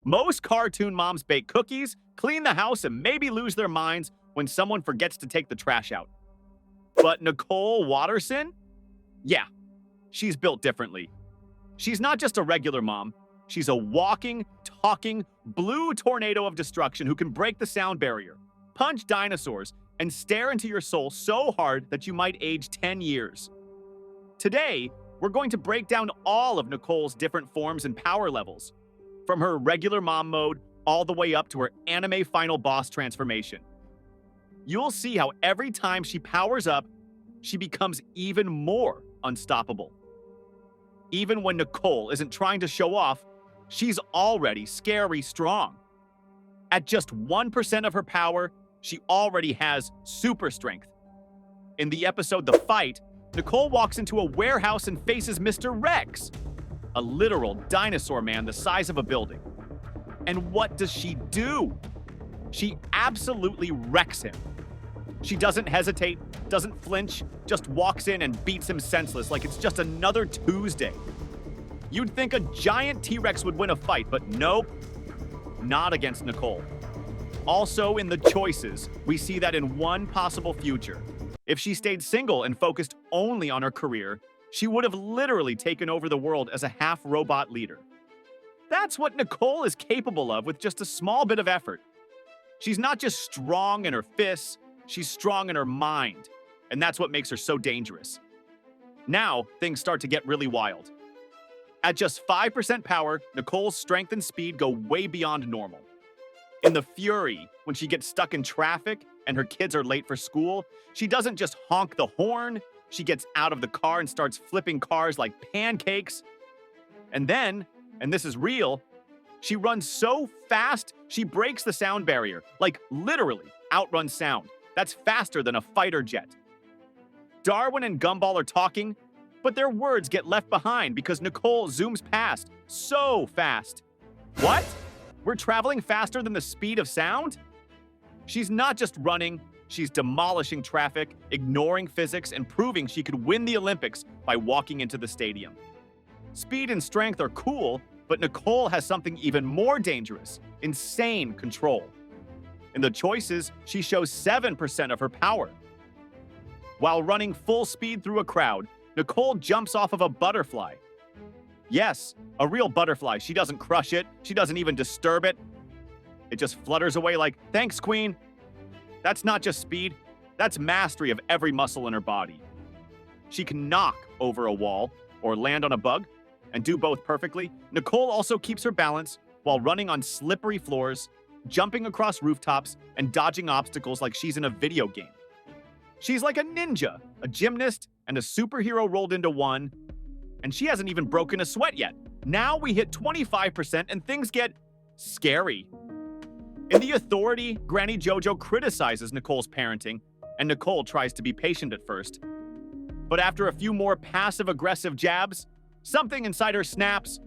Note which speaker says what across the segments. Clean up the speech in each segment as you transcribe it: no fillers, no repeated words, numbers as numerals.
Speaker 1: Most cartoon moms bake cookies, clean the house, and maybe lose their minds when someone forgets to take the trash out. But Nicole Watterson? Yeah, she's built differently. She's not just a regular mom. She's a walking, talking, blue tornado of destruction who can break the sound barrier, punch dinosaurs, and stare into your soul so hard that you might age 10 years. Today, we're going to break down all of Nicole's different forms and power levels, from her regular mom mode all the way up to her anime final boss transformation. You'll see how every time she powers up, she becomes even more unstoppable. Even when Nicole isn't trying to show off, she's already scary strong. At just 1% of her power, she already has super strength. In the episode The Fight, Nicole walks into a warehouse and faces Mr. Rex, a literal dinosaur man the size of a building. And what does she do? She absolutely wrecks him. She doesn't hesitate, doesn't flinch, just walks in and beats him senseless like it's just another Tuesday. You'd think a giant T-Rex would win a fight, but nope, not against Nicole. Also in the choices, we see that in one possible future, if she stayed single and focused only on her career, she would have literally taken over the world as a half-robot leader. That's what Nicole is capable of with just a small bit of effort. She's not just strong in her fists, she's strong in her mind, and that's what makes her so dangerous. Now, things start to get really wild. At just 5% power, Nicole's strength and speed go way beyond normal. In the Fury, when she gets stuck in traffic and her kids are late for school, she doesn't just honk the horn, she gets out of the car and starts flipping cars like pancakes. And then, and this is real, she runs so fast, she breaks the sound barrier, like literally outruns sound. That's faster than a fighter jet. Darwin and Gumball are talking, but their words get left behind because Nicole zooms past so fast. What? We're traveling faster than the speed of sound? She's not just running, she's demolishing traffic, ignoring physics, and proving she could win the Olympics by walking into the stadium. Speed and strength are cool, but Nicole has something even more dangerous: insane control. In the choices, she shows 7% of her power. While running full speed through a crowd, Nicole jumps off of a butterfly. Yes, a real butterfly. She doesn't crush it. She doesn't even disturb it. It just flutters away like, "Thanks, Queen." That's not just speed. That's mastery of every muscle in her body. She can knock over a wall or land on a bug and do both perfectly. Nicole also keeps her balance while running on slippery floors, jumping across rooftops, and dodging obstacles like she's in a video game. She's like a ninja, a gymnast, and a superhero rolled into one, and she hasn't even broken a sweat yet. Now we hit 25% and things get scary. In The Authority, Granny JoJo criticizes Nicole's parenting, and Nicole tries to be patient at first. But after a few more passive-aggressive jabs, something inside her snaps,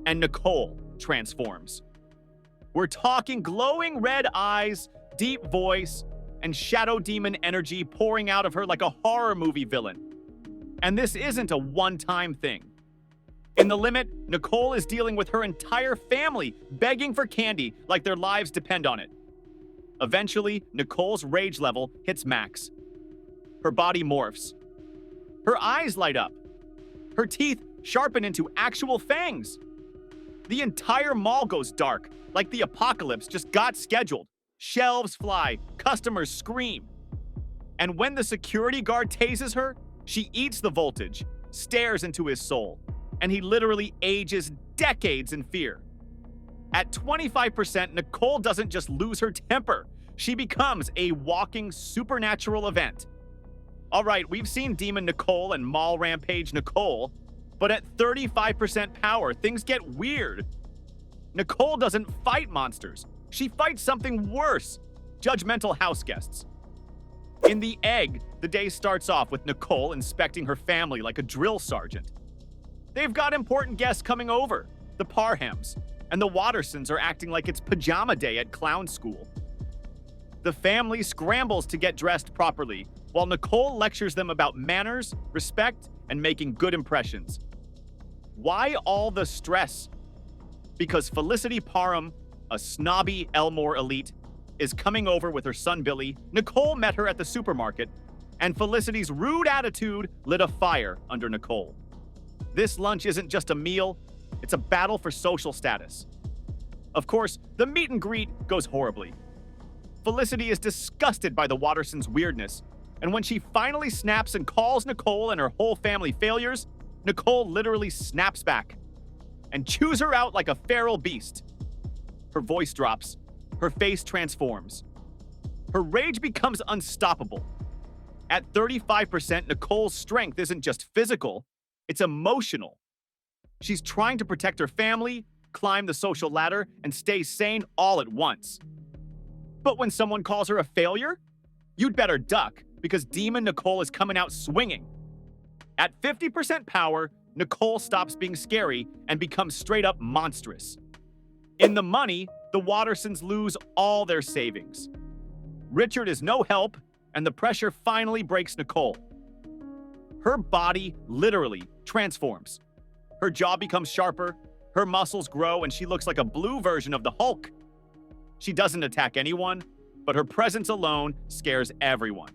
Speaker 1: and Nicole transforms. We're talking glowing red eyes, deep voice, and shadow demon energy pouring out of her like a horror movie villain. And this isn't a one-time thing. In The Limit, Nicole is dealing with her entire family begging for candy like their lives depend on it. Eventually, Nicole's rage level hits max. Her body morphs. Her eyes light up. Her teeth sharpen into actual fangs. The entire mall goes dark, like the apocalypse just got scheduled. Shelves fly, customers scream. And when the security guard tases her, she eats the voltage, stares into his soul, and he literally ages decades in fear. At 25%, Nicole doesn't just lose her temper, she becomes a walking supernatural event. All right, we've seen Demon Nicole and Mall Rampage Nicole, but at 35% power, things get weird. Nicole doesn't fight monsters. She fights something worse: judgmental house guests. In The Egg, the day starts off with Nicole inspecting her family like a drill sergeant. They've got important guests coming over, the Parhams, and the Wattersons are acting like it's pajama day at clown school. The family scrambles to get dressed properly, while Nicole lectures them about manners, respect, and making good impressions. Why all the stress? because Felicity Parham, a snobby Elmore elite, is coming over with her son Billy. Nicole met her at the supermarket, and Felicity's rude attitude lit a fire under Nicole. This lunch isn't just a meal, it's a battle for social status. Of course, the meet and greet goes horribly. Felicity is disgusted by the Wattersons' weirdness, and when she finally snaps and calls Nicole and her whole family failures, Nicole literally snaps back and chews her out like a feral beast. Her voice drops, her face transforms. Her rage becomes unstoppable. At 35%, Nicole's strength isn't just physical, it's emotional. She's trying to protect her family, climb the social ladder, and stay sane all at once. But when someone calls her a failure, you'd better duck, because Demon Nicole is coming out swinging. At 50% power, Nicole stops being scary and becomes straight up monstrous. In the money, the Wattersons lose all their savings. Richard is no help, and the pressure finally breaks Nicole. Her body literally transforms. Her jaw becomes sharper, her muscles grow, and she looks like a blue version of the Hulk. She doesn't attack anyone, but her presence alone scares everyone.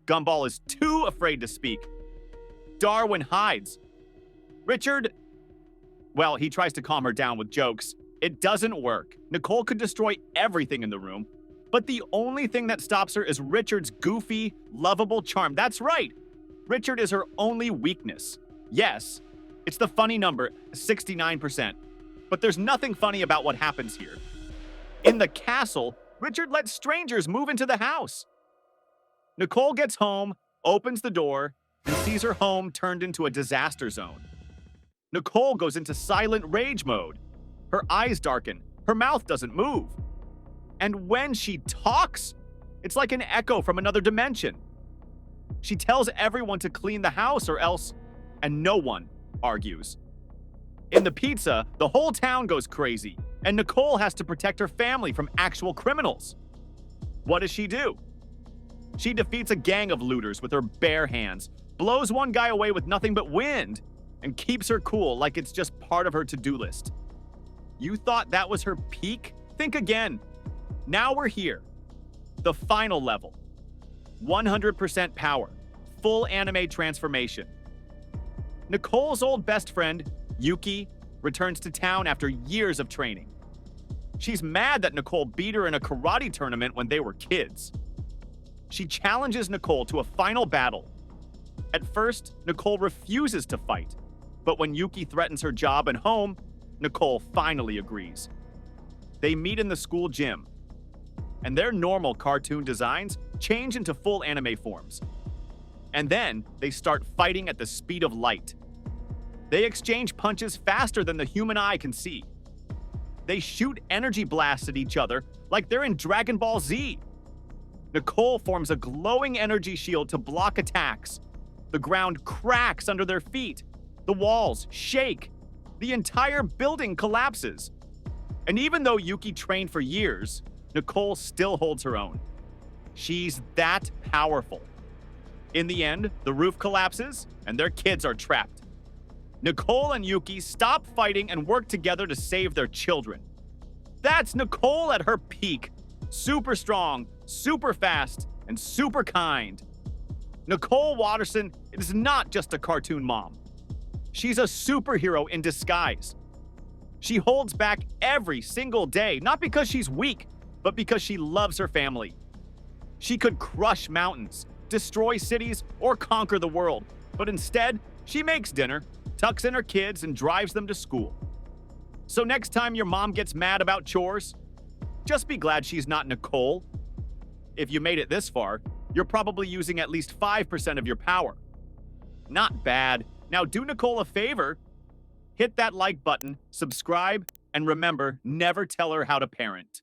Speaker 1: Gumball is too afraid to speak. Darwin hides. Richard, well, he tries to calm her down with jokes. It doesn't work. Nicole could destroy everything in the room, but the only thing that stops her is Richard's goofy, lovable charm. That's right. Richard is her only weakness. Yes, it's the funny number, 69%. But there's nothing funny about what happens here. In the castle, Richard lets strangers move into the house. Nicole gets home, opens the door, and sees her home turned into a disaster zone. Nicole goes into silent rage mode. Her eyes darken, her mouth doesn't move. And when she talks, it's like an echo from another dimension. She tells everyone to clean the house or else, and no one argues. In the pizza, the whole town goes crazy, and Nicole has to protect her family from actual criminals. What does she do? She defeats a gang of looters with her bare hands, blows one guy away with nothing but wind, and keeps her cool like it's just part of her to-do list. You thought that was her peak? Think again. Now we're here. The final level. 100% power. Full anime transformation. Nicole's old best friend, Yuki, returns to town after years of training. She's mad that Nicole beat her in a karate tournament when they were kids. She challenges Nicole to a final battle. At first, Nicole refuses to fight, but when Yuki threatens her job and home, Nicole finally agrees. They meet in the school gym, and their normal cartoon designs change into full anime forms. And then they start fighting at the speed of light. They exchange punches faster than the human eye can see. They shoot energy blasts at each other like they're in Dragon Ball Z. Nicole forms a glowing energy shield to block attacks. The ground cracks under their feet. The walls shake. The entire building collapses. And even though Yuki trained for years, Nicole still holds her own. She's that powerful. In the end, the roof collapses and their kids are trapped. Nicole and Yuki stop fighting and work together to save their children. That's Nicole at her peak. Super strong, super fast, and super kind. Nicole Watterson is not just a cartoon mom. She's a superhero in disguise. She holds back every single day, not because she's weak, but because she loves her family. She could crush mountains, destroy cities, or conquer the world, but instead, she makes dinner, tucks in her kids, and drives them to school. So next time your mom gets mad about chores, just be glad she's not Nicole. If you made it this far, you're probably using at least 5% of your power. Not bad. Now do Nicole a favor. Hit that like button, subscribe, and remember, never tell her how to parent.